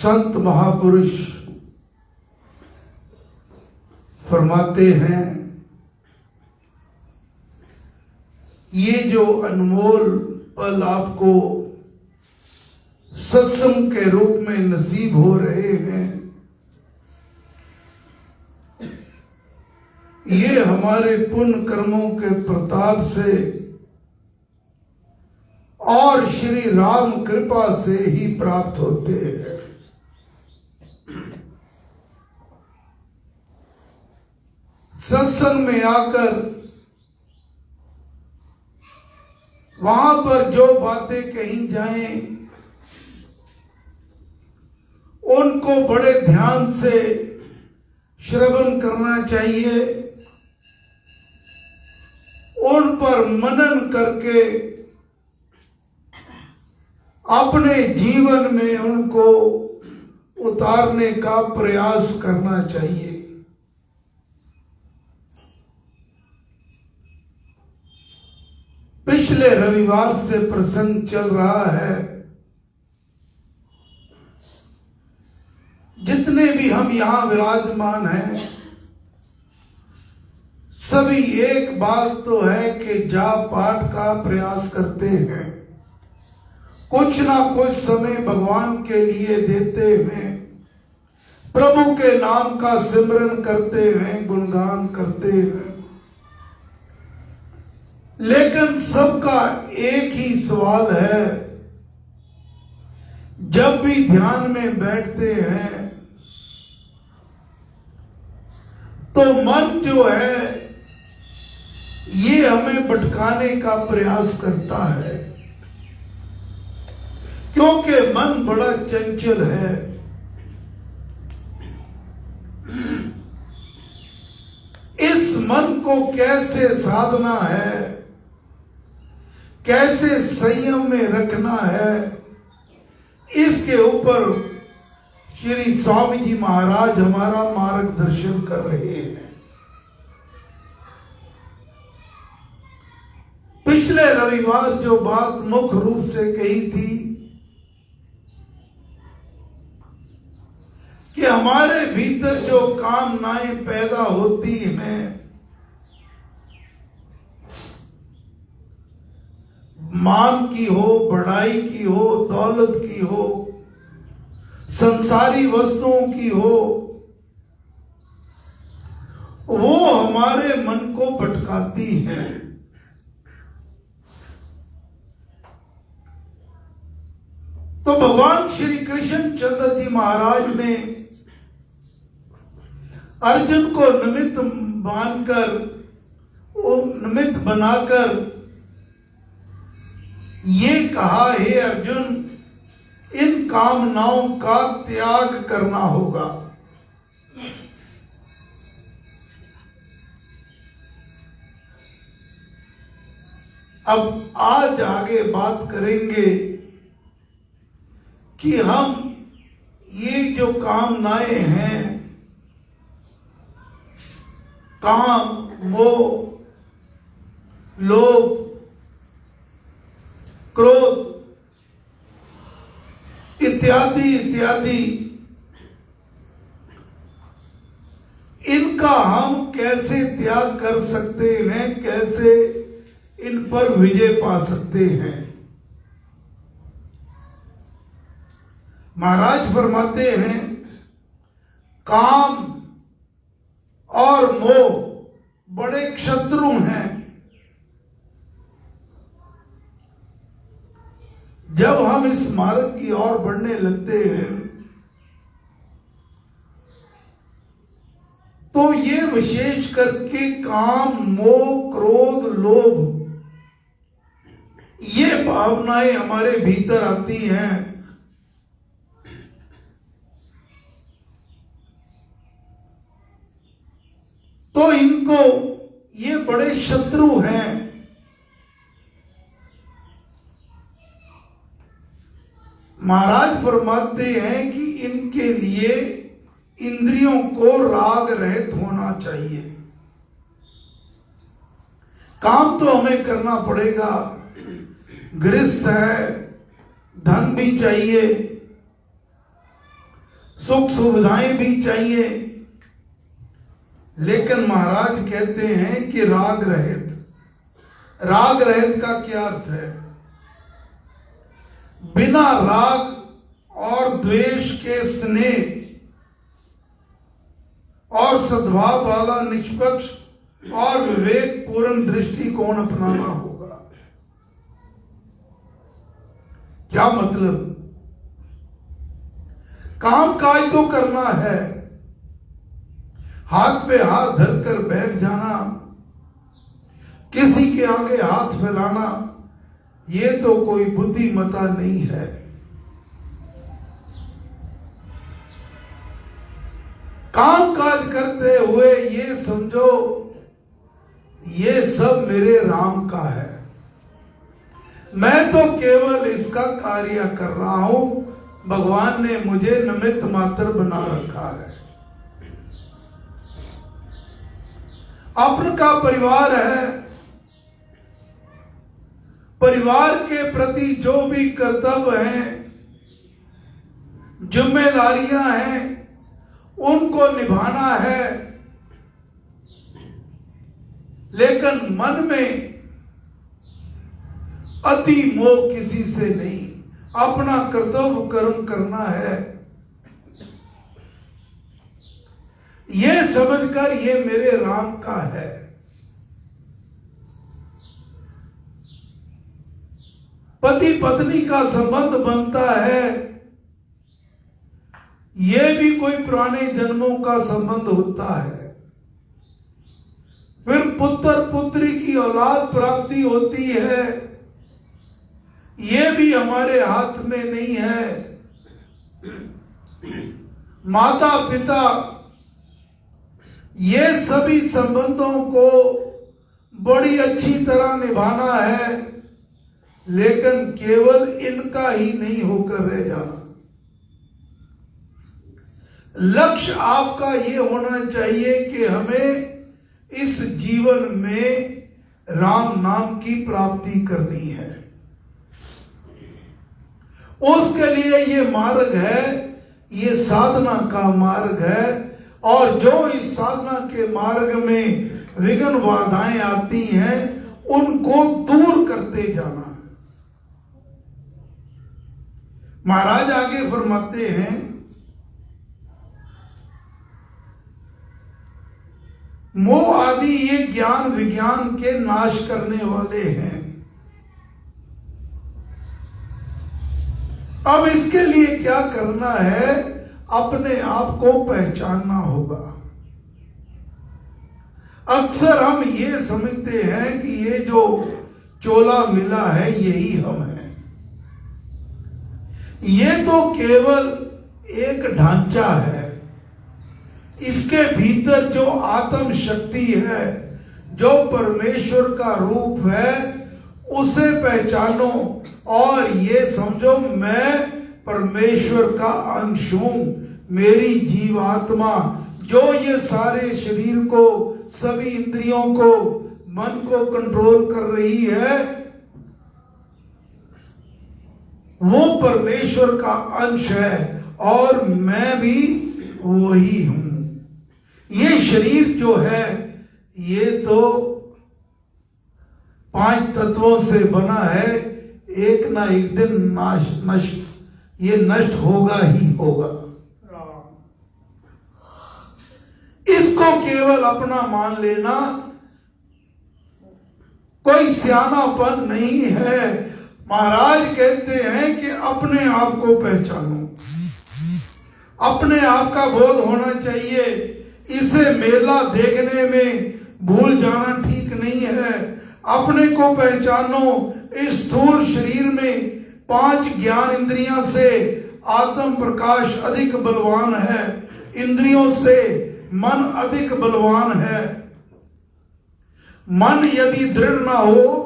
संत महापुरुष फरमाते हैं, ये जो अनमोल पल आपको सत्संग के रूप में नसीब हो रहे हैं, ये हमारे पुण्य कर्मों के प्रताप से और श्री राम कृपा से ही प्राप्त होते हैं। सत्संग में आकर वहां पर जो बातें कही जाएं, उनको बड़े ध्यान से श्रवण करना चाहिए, उन पर मनन करके अपने जीवन में उनको उतारने का प्रयास करना चाहिए। पिछले रविवार से प्रसंग चल रहा है। जितने भी हम यहां विराजमान हैं, सभी एक बात तो है कि जाप पाठ का प्रयास करते हैं, कुछ ना कुछ समय भगवान के लिए देते हैं, प्रभु के नाम का सिमरन करते हैं, गुणगान करते हैं। लेकिन सबका एक ही सवाल है, जब भी ध्यान में बैठते हैं तो मन जो है ये हमें भटकाने का प्रयास करता है, क्योंकि मन बड़ा चंचल है। इस मन को कैसे साधना है, कैसे संयम में रखना है, इसके ऊपर श्री स्वामी जी महाराज हमारा मार्गदर्शन कर रहे हैं। पिछले रविवार जो बात मुख्य रूप से कही थी कि हमारे भीतर जो कामनाएं पैदा होती हैं, मान की हो, बढ़ाई की हो, दौलत की हो, संसारी वस्तुओं की हो, वो हमारे मन को भटकाती है। तो भगवान श्री कृष्ण चंद्र जी महाराज ने अर्जुन को निमित्त मानकर, निमित्त बनाकर ये कहा, हे अर्जुन, इन कामनाओं का त्याग करना होगा। अब आज आगे बात करेंगे कि हम ये जो कामनाएं हैं, काम, मोह, लोभ, क्रोध इत्यादि इत्यादि, इनका हम कैसे त्याग कर सकते हैं, कैसे इन पर विजय पा सकते हैं। महाराज फरमाते हैं, काम और मोह बड़े शत्रु हैं। जब हम इस मार्ग की ओर बढ़ने लगते हैं तो ये विशेष करके काम, मोह, क्रोध, लोभ, ये भावनाएं हमारे भीतर आती हैं। तो इनको, ये बड़े शत्रु हैं। महाराज फरमाते हैं कि इनके लिए इंद्रियों को राग रहित होना चाहिए। काम तो हमें करना पड़ेगा, गृहस्थ है, धन भी चाहिए, सुख सुविधाएं भी चाहिए, लेकिन महाराज कहते हैं कि राग रहित। राग रहित का क्या अर्थ है? बिना राग और द्वेष के स्नेह और सद्भाव वाला निष्पक्ष और विवेक पूर्ण दृष्टिकोण अपनाना होगा। क्या मतलब? काम काज तो करना है, हाथ पे हाथ धरकर बैठ जाना, किसी के आगे हाथ फैलाना, ये तो कोई बुद्धिमता नहीं है। काम काज करते हुए ये समझो ये सब मेरे राम का है, मैं तो केवल इसका कार्य कर रहा हूं, भगवान ने मुझे निमित्त मात्र बना रखा है। अपने का परिवार है, परिवार के प्रति जो भी कर्तव्य हैं, जिम्मेदारियां हैं, उनको निभाना है, लेकिन मन में अति मोह किसी से नहीं, अपना कर्तव्य कर्म करना है, ये समझकर ये मेरे राम का है। पति पत्नी का संबंध बनता है, ये भी कोई पुराने जन्मों का संबंध होता है। फिर पुत्र पुत्री की औलाद प्राप्ति होती है, ये भी हमारे हाथ में नहीं है। माता पिता, ये सभी संबंधों को बड़ी अच्छी तरह निभाना है, लेकिन केवल इनका ही नहीं होकर रह जाना। लक्ष्य आपका ये होना चाहिए कि हमें इस जीवन में राम नाम की प्राप्ति करनी है। उसके लिए ये मार्ग है, ये साधना का मार्ग है, और जो इस साधना के मार्ग में विघ्न बाधाएं आती हैं, उनको दूर करते जाना। महाराज आगे फरमाते हैं, मोह आदि ये ज्ञान विज्ञान के नाश करने वाले हैं। अब इसके लिए क्या करना है? अपने आप को पहचानना होगा। अक्सर हम ये समझते हैं कि ये जो चोला मिला है यही हम हैं। ये तो केवल एक ढांचा है, इसके भीतर जो आत्म शक्ति है, जो परमेश्वर का रूप है, उसे पहचानो और ये समझो मैं परमेश्वर का अंश हूं। मेरी जीवात्मा जो ये सारे शरीर को, सभी इंद्रियों को, मन को कंट्रोल कर रही है, वो परमेश्वर का अंश है और मैं भी वही हूं। ये शरीर जो है ये तो 5 तत्वों से बना है, एक ना एक दिन ये नष्ट होगा ही होगा। इसको केवल अपना मान लेना कोई सियानापन नहीं है। महाराज कहते हैं कि अपने आप को पहचानो, अपने आप का बोध होना चाहिए। इसे मेला देखने में भूल जाना ठीक नहीं है। अपने को पहचानो। इस स्थूल शरीर में 5 ज्ञान इंद्रियां से आत्म प्रकाश अधिक बलवान है, इंद्रियों से मन अधिक बलवान है। मन यदि दृढ़ ना हो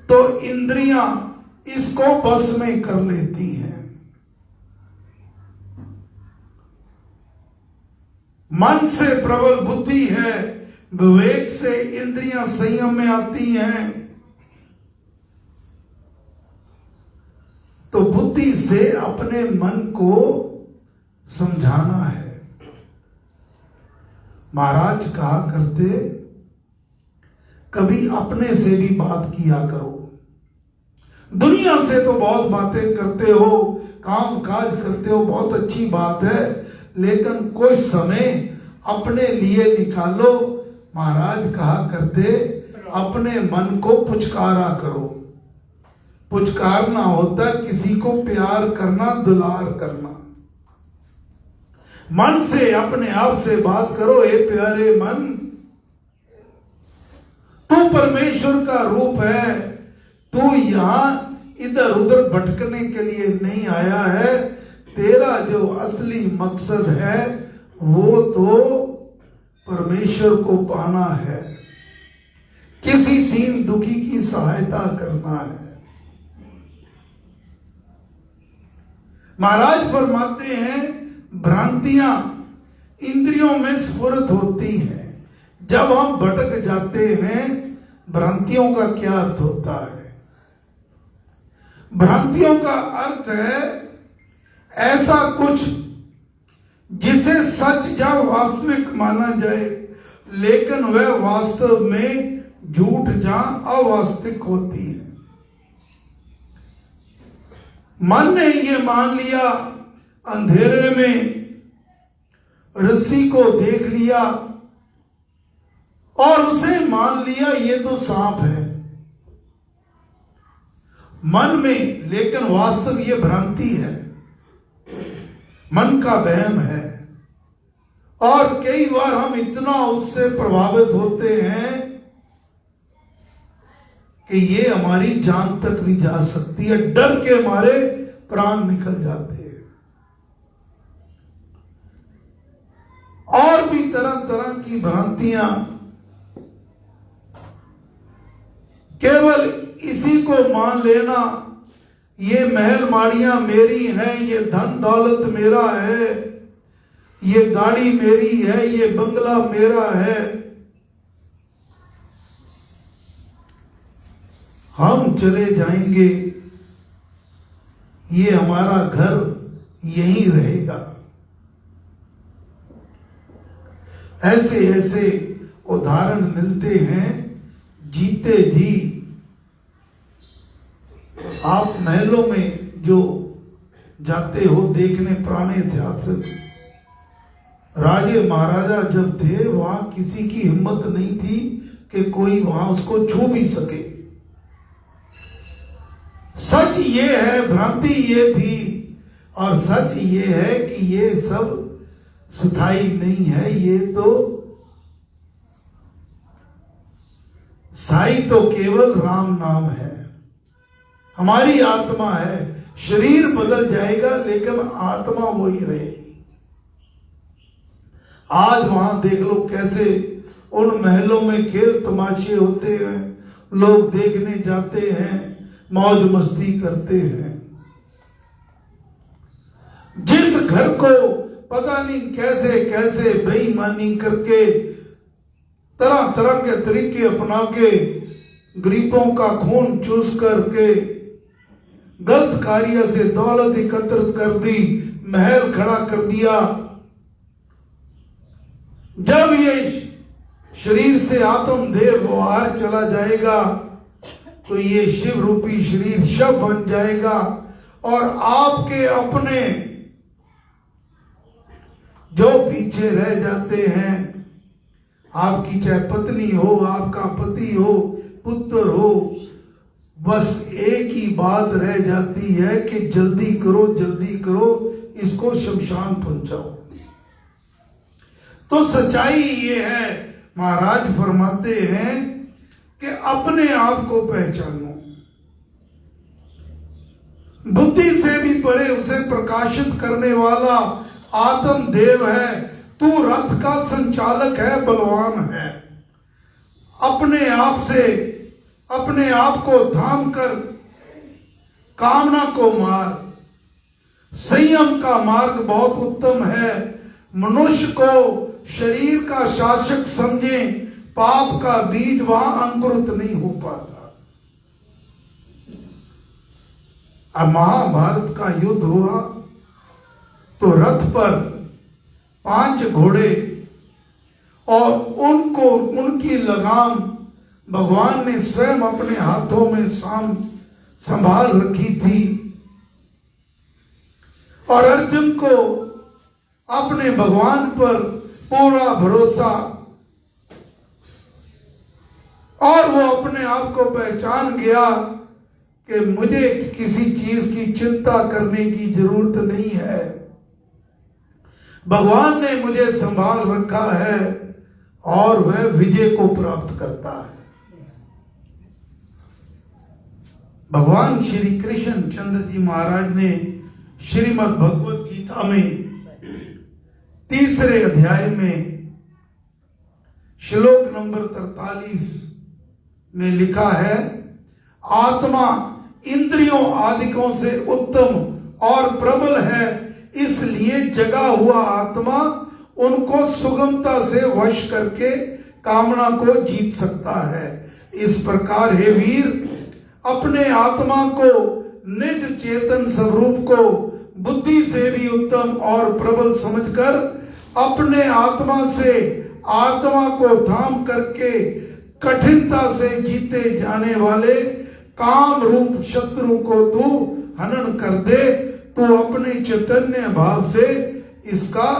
तो इंद्रियां इसको बस में कर लेती हैं। मन से प्रबल बुद्धि है, विवेक से इंद्रियां संयम में आती हैं। तो बुद्धि से अपने मन को समझाना है। महाराज कहा करते, कभी अपने से भी बात किया करो। दुनिया से तो बहुत बातें करते हो, काम काज करते हो, बहुत अच्छी बात है, लेकिन कुछ समय अपने लिए निकालो। महाराज कहा करते, अपने मन को पुचकारा करो। पुचकारना होता किसी को प्यार करना, दुलार करना। मन से अपने आप से बात करो, हे प्यारे मन, तू परमेश्वर का रूप है, तू यहां इधर उधर भटकने के लिए नहीं आया है। तेरा जो असली मकसद है वो तो परमेश्वर को पाना है, किसी दीन दुखी की सहायता करना है। महाराज फरमाते हैं, भ्रांतियां इंद्रियों में स्फुरत होती हैं। जब हम भटक जाते हैं, भ्रांतियों का क्या अर्थ होता है? भ्रांतियों का अर्थ है ऐसा कुछ जिसे सच या वास्तविक माना जाए, लेकिन वह वास्तव में झूठ या अवास्तविक होती है। मन ने ये मान लिया, अंधेरे में रस्सी को देख लिया और उसे मान लिया ये तो सांप है मन में, लेकिन वास्तव ये भ्रांति है, मन का वहम है। और कई बार हम इतना उससे प्रभावित होते हैं कि ये हमारी जान तक भी जा सकती है। डर के हमारे प्राण निकल जाते हैं। और भी तरह तरह की भ्रांतियां, केवल इसी को मान लेना, ये महल माड़ियां मेरी हैं, ये धन दौलत मेरा है, ये गाड़ी मेरी है, ये बंगला मेरा है, हम चले जाएंगे, ये हमारा घर यहीं रहेगा। ऐसे ऐसे उदाहरण मिलते हैं। जीते जी आप महलों में जो जाते हो देखने, पुराने इतिहास, राजे महाराजा जब थे वहां किसी की हिम्मत नहीं थी कि कोई वहां उसको छू भी सके। सच ये है, भ्रांति ये थी, और सच ये है कि ये सब स्थायी नहीं है। ये तो स्थायी तो केवल राम नाम है। हमारी आत्मा है, शरीर बदल जाएगा लेकिन आत्मा वही रहेगी। आज वहां देख लो कैसे उन महलों में खेल तमाशे होते हैं, लोग देखने जाते हैं, मौज मस्ती करते हैं। जिस घर को पता नहीं कैसे कैसे बेईमानी करके, तरह तरह के तरीके अपना के, गरीबों का खून चूस करके, गलत कार्य से दौलत एकत्रित कर दी, महल खड़ा कर दिया। जब ये शरीर से आत्मदेह बाहर चला जाएगा तो ये शिव रूपी शरीर शव बन जाएगा, और आपके अपने जो पीछे रह जाते हैं, आपकी चाहे पत्नी हो, आपका पति हो, पुत्र हो, बस एक ही बात रह जाती है कि जल्दी करो, जल्दी करो, इसको शमशान पहुंचाओ। तो सच्चाई ये है, महाराज फरमाते हैं कि अपने आप को पहचानो। बुद्धि से भी परे उसे प्रकाशित करने वाला आत्मदेव है। तू रथ का संचालक है, बलवान है। अपने आप से अपने आप को थाम कर कामना को मार। संयम का मार्ग बहुत उत्तम है। मनुष्य को शरीर का शासक समझे, पाप का बीज वहां अंकुरित नहीं हो पाता। अब महाभारत का युद्ध हुआ तो रथ पर 5 घोड़े और उनको उनकी लगाम भगवान ने स्वयं अपने हाथों में संभाल रखी थी और अर्जुन को अपने भगवान पर पूरा भरोसा और वो अपने आप को पहचान गया कि मुझे किसी चीज की चिंता करने की जरूरत नहीं है, भगवान ने मुझे संभाल रखा है और वह विजय को प्राप्त करता है। भगवान श्री कृष्ण चंद्र जी महाराज ने श्रीमद् भगवत गीता में 3 अध्याय में श्लोक नंबर 43 में लिखा है, आत्मा इंद्रियों आदिकों से उत्तम और प्रबल है, इसलिए जगा हुआ आत्मा उनको सुगमता से वश करके कामना को जीत सकता है। इस प्रकार हे वीर, अपने आत्मा को निज चेतन स्वरूप को बुद्धि से भी उत्तम और प्रबल समझकर अपने आत्मा से आत्मा को थाम करके कठिनता से जीते जाने वाले काम रूप शत्रु को तू हनन कर दे, तू अपने चैतन्य भाव से इसका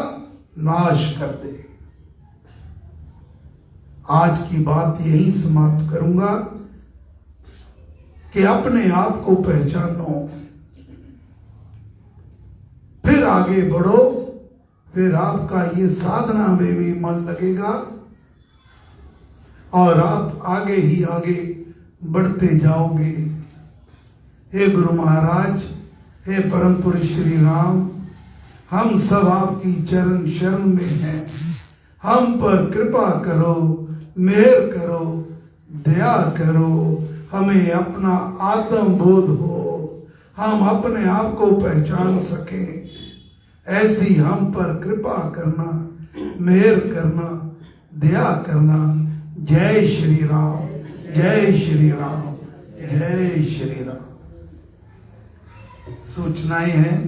नाश कर दे। आज की बात यही समाप्त करूंगा कि अपने आप को पहचानो, फिर आगे बढ़ो, फिर आपका ये साधना में भी मन लगेगा और आप आगे ही आगे बढ़ते जाओगे। हे गुरु महाराज, हे परम पुरुष श्री राम, हम सब आपकी चरण शरण में हैं, हम पर कृपा करो, मेहर करो, दया करो, हमें अपना आत्म बोध हो, हम अपने आप को पहचान सकें, ऐसी हम पर कृपा करना, मेहर करना, दया करना। जय श्री राम, जय श्री राम, जय श्री राम। सूचनाएं हैं।